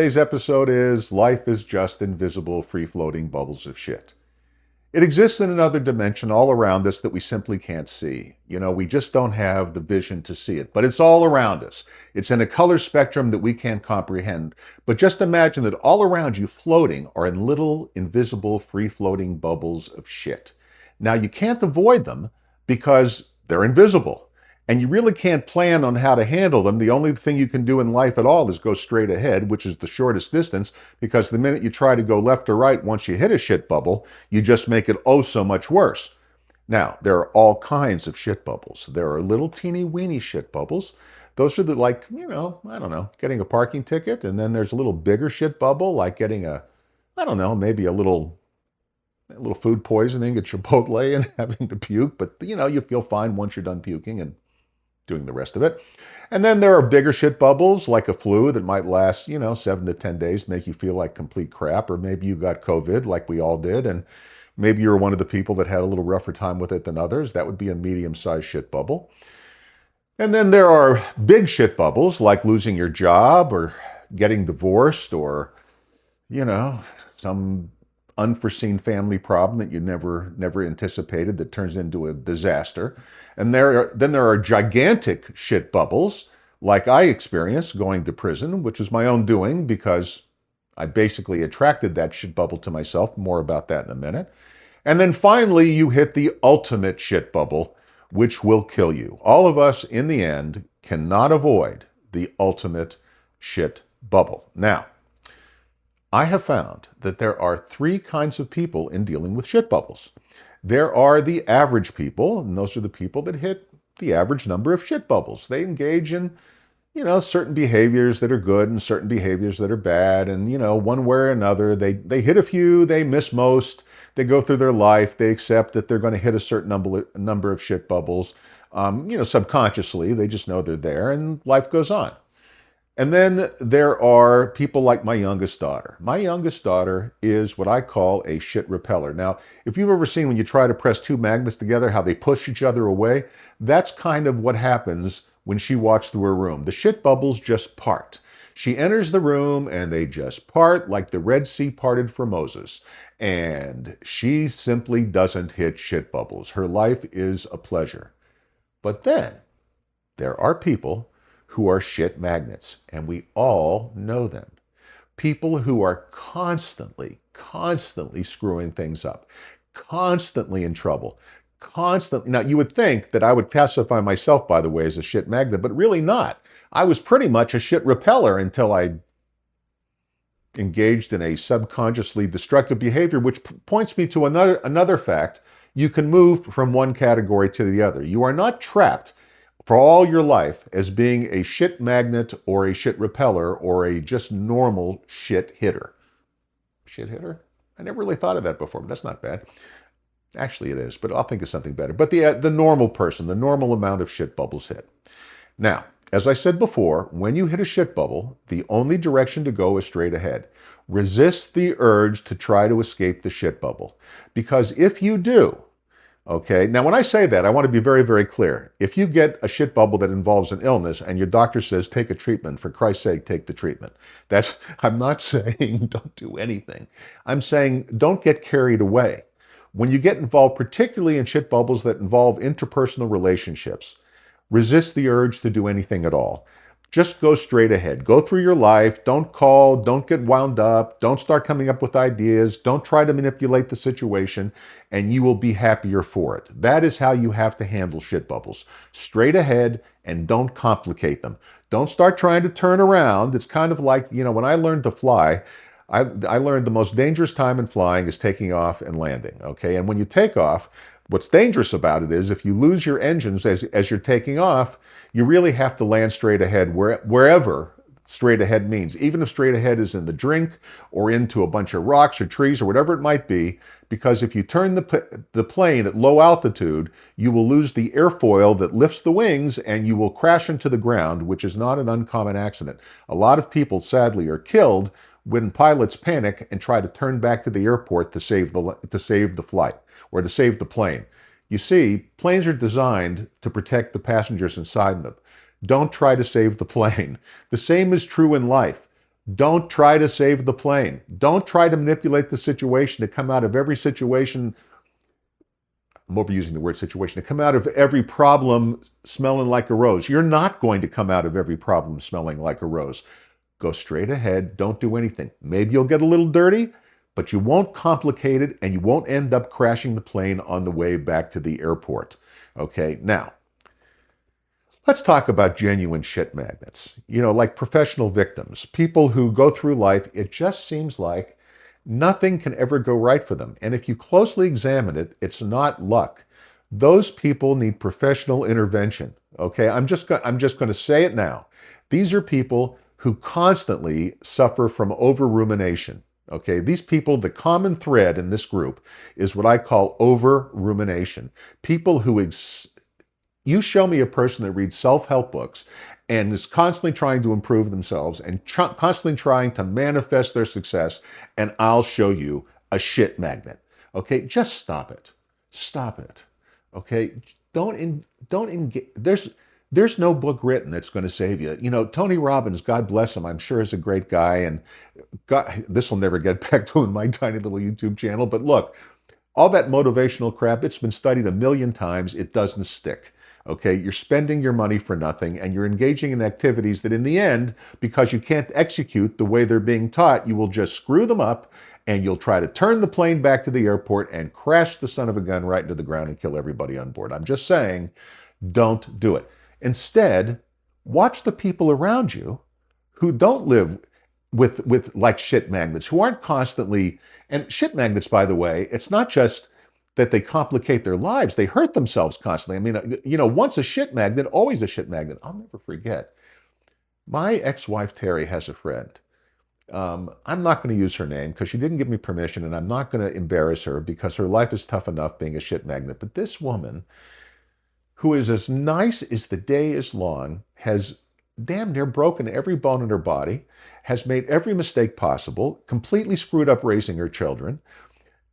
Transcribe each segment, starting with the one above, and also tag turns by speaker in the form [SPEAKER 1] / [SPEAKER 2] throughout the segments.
[SPEAKER 1] Today's episode is Life is Just Invisible Free-Floating Bubbles of Shit. It exists in another dimension all around us that we simply can't see. We just don't have the vision to see it, but it's all around us. It's in a color spectrum that we can't comprehend. But just imagine that all around you floating are in little invisible free-floating bubbles of shit. Now you can't avoid them because they're invisible. And you really can't plan on how to handle them. The only thing you can do in life at all is go straight ahead, which is the shortest distance, because the minute you try to go left or right, once you hit a shit bubble, you just make it oh so much worse. Now, there are all kinds of shit bubbles. There are little teeny weeny shit bubbles. Those are I don't know, getting a parking ticket. And then there's a little bigger shit bubble, like getting maybe a little food poisoning at Chipotle and having to puke. But, you feel fine once you're done puking and doing the rest of it. And then there are bigger shit bubbles like a flu that might last, 7 to 10 days, make you feel like complete crap. Or maybe you got COVID like we all did. And maybe you're one of the people that had a little rougher time with it than others. That would be a medium-sized shit bubble. And then there are big shit bubbles like losing your job or getting divorced or, some unforeseen family problem that you never anticipated that turns into a disaster. And then there are gigantic shit bubbles, like I experienced going to prison, which is my own doing because I basically attracted that shit bubble to myself. More about that in a minute. And then finally, you hit the ultimate shit bubble, which will kill you. All of us, in the end, cannot avoid the ultimate shit bubble. Now, I have found that there are three kinds of people in dealing with shit bubbles. There are the average people, and those are the people that hit the average number of shit bubbles. They engage in, certain behaviors that are good and certain behaviors that are bad. And, one way or another, they hit a few, they miss most. They go through their life. They accept that they're going to hit a certain number of shit bubbles. Subconsciously, they just know they're there and life goes on. And then there are people like my youngest daughter. My youngest daughter is what I call a shit repeller. Now, if you've ever seen when you try to press two magnets together, how they push each other away, that's kind of what happens when she walks through her room. The shit bubbles just part. She enters the room and they just part like the Red Sea parted for Moses. And she simply doesn't hit shit bubbles. Her life is a pleasure. But then there are people who are shit magnets, and we all know them. People who are constantly screwing things up, constantly in trouble, constantly. Now, you would think that I would classify myself, by the way, as a shit magnet, but really not. I was pretty much a shit repeller until I engaged in a subconsciously destructive behavior, which points me to another fact. You can move from one category to the other. You are not trapped for all your life as being a shit magnet or a shit repeller or a just normal shit hitter. Shit hitter? I never really thought of that before, but that's not bad. Actually, it is, but I'll think of something better. But the normal person, the normal amount of shit bubbles hit. Now, as I said before, when you hit a shit bubble, the only direction to go is straight ahead. Resist the urge to try to escape the shit bubble. Because if you do, okay, now when I say that, I want to be very, very clear. If you get a shit bubble that involves an illness and your doctor says, take a treatment, for Christ's sake, take the treatment. I'm not saying don't do anything. I'm saying don't get carried away. When you get involved, particularly in shit bubbles that involve interpersonal relationships, resist the urge to do anything at all. Just go straight ahead. Go through your life. Don't call. Don't get wound up. Don't start coming up with ideas. Don't try to manipulate the situation, and you will be happier for it. That is how you have to handle shit bubbles. Straight ahead, and don't complicate them. Don't start trying to turn around. It's kind of like, when I learned to fly, I learned the most dangerous time in flying is taking off and landing, okay? And when you take off, what's dangerous about it is if you lose your engines as you're taking off, you really have to land straight ahead wherever straight ahead means. Even if straight ahead is in the drink or into a bunch of rocks or trees or whatever it might be, because if you turn the plane at low altitude, you will lose the airfoil that lifts the wings and you will crash into the ground, which is not an uncommon accident. A lot of people, sadly, are killed when pilots panic and try to turn back to the airport to save the flight or to save the plane. You see, planes are designed to protect the passengers inside them. Don't try to save the plane. The same is true in life. Don't try to save the plane. Don't try to manipulate the situation to come out of every situation. I'm overusing the word situation. To come out of every problem smelling like a rose. You're not going to come out of every problem smelling like a rose. Go straight ahead. Don't do anything. Maybe you'll get a little dirty, but you won't complicate it and you won't end up crashing the plane on the way back to the airport. Okay, now, let's talk about genuine shit magnets. Like professional victims, people who go through life, it just seems like nothing can ever go right for them. And if you closely examine it, it's not luck. Those people need professional intervention. Okay, I'm just going to say it now. These are people who constantly suffer from over rumination. Okay, these people, the common thread in this group is what I call over rumination. People who you show me a person that reads self-help books and is constantly trying to improve themselves and constantly trying to manifest their success, and I'll show you a shit magnet. Okay, just stop it. Stop it. Okay, don't engage. There's no book written that's going to save you. Tony Robbins, God bless him, I'm sure is a great guy, and God, this will never get back to in my tiny little YouTube channel. But look, all that motivational crap, it's been studied a million times. It doesn't stick. Okay, you're spending your money for nothing and you're engaging in activities that in the end, because you can't execute the way they're being taught, you will just screw them up and you'll try to turn the plane back to the airport and crash the son of a gun right into the ground and kill everybody on board. I'm just saying, don't do it. Instead, watch the people around you who don't live with like shit magnets, who aren't constantly, and shit magnets, by the way, it's not just that they complicate their lives, they hurt themselves constantly. I mean, once a shit magnet, always a shit magnet. I'll never forget. My ex-wife, Terry, has a friend. I'm not going to use her name because she didn't give me permission, and I'm not going to embarrass her because her life is tough enough being a shit magnet. But this woman, who is as nice as the day is long, has damn near broken every bone in her body, has made every mistake possible, completely screwed up raising her children.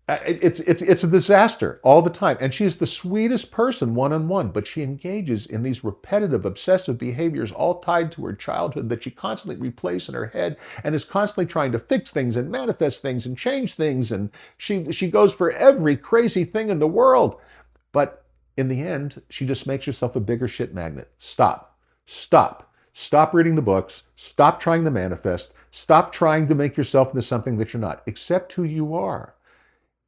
[SPEAKER 1] It's a disaster all the time. And she's the sweetest person one-on-one, but she engages in these repetitive, obsessive behaviors all tied to her childhood that she constantly replays in her head and is constantly trying to fix things and manifest things and change things. And she goes for every crazy thing in the world. But in the end, she just makes herself a bigger shit magnet. Stop. Stop. Stop reading the books. Stop trying to manifest. Stop trying to make yourself into something that you're not. Accept who you are.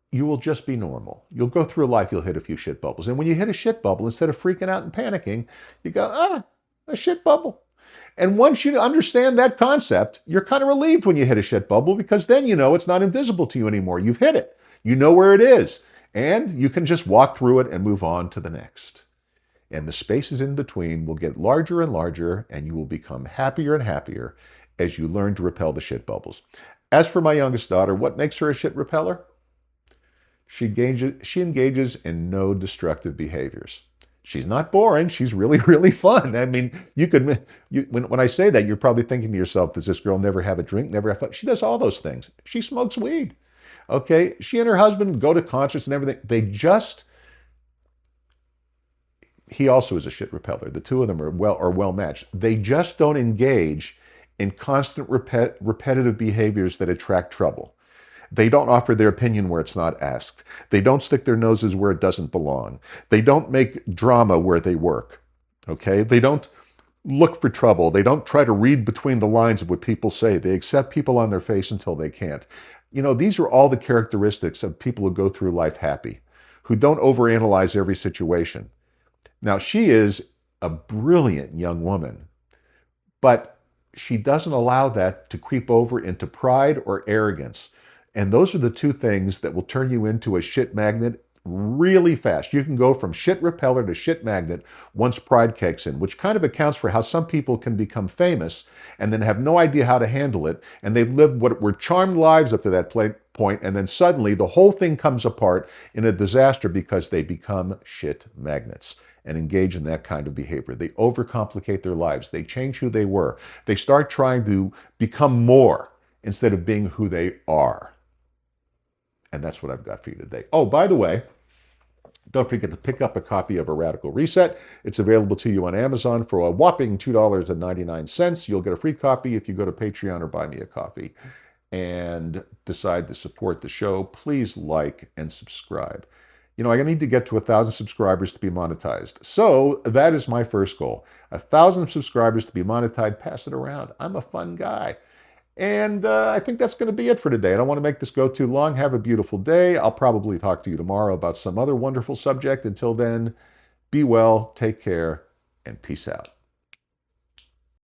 [SPEAKER 1] You will just be normal. You'll go through life, you'll hit a few shit bubbles. And when you hit a shit bubble, instead of freaking out and panicking, you go, a shit bubble. And once you understand that concept, you're kind of relieved when you hit a shit bubble because then you know it's not invisible to you anymore. You've hit it. You know where it is. And you can just walk through it and move on to the next. And the spaces in between will get larger and larger, and you will become happier and happier as you learn to repel the shit bubbles. As for my youngest daughter, what makes her a shit repeller? She engages in no destructive behaviors. She's not boring. She's really, really fun. I mean, when I say that, you're probably thinking to yourself, does this girl never have a drink, never have fun? She does all those things. She smokes weed. Okay? She and her husband go to concerts and everything. He also is a shit repeller. The two of them are well matched. They just don't engage in constant repetitive behaviors that attract trouble. They don't offer their opinion where it's not asked. They don't stick their noses where it doesn't belong. They don't make drama where they work. Okay? They don't look for trouble. They don't try to read between the lines of what people say. They accept people on their face until they can't. These are all the characteristics of people who go through life happy, who don't overanalyze every situation. Now, she is a brilliant young woman, but she doesn't allow that to creep over into pride or arrogance. And those are the two things that will turn you into a shit magnet really fast. You can go from shit repeller to shit magnet once pride kicks in, which kind of accounts for how some people can become famous and then have no idea how to handle it. And they've lived what were charmed lives up to that point. And then suddenly the whole thing comes apart in a disaster because they become shit magnets and engage in that kind of behavior. They overcomplicate their lives. They change who they were. They start trying to become more instead of being who they are. And that's what I've got for you today. Oh, by the way, Don't forget to pick up a copy of A Radical Reset. It's available to you on Amazon for a whopping $2.99. You'll get a free copy if you go to Patreon or buy me a coffee and decide to support the show. Please like and subscribe. You know, I need to get to 1,000 subscribers to be monetized. So that is my first goal. 1,000 subscribers to be monetized. Pass it around. I'm a fun guy. And I think that's going to be it for today. I don't want to make this go too long. Have a beautiful day. I'll probably talk to you tomorrow about some other wonderful subject. Until then, be well, take care, and peace out.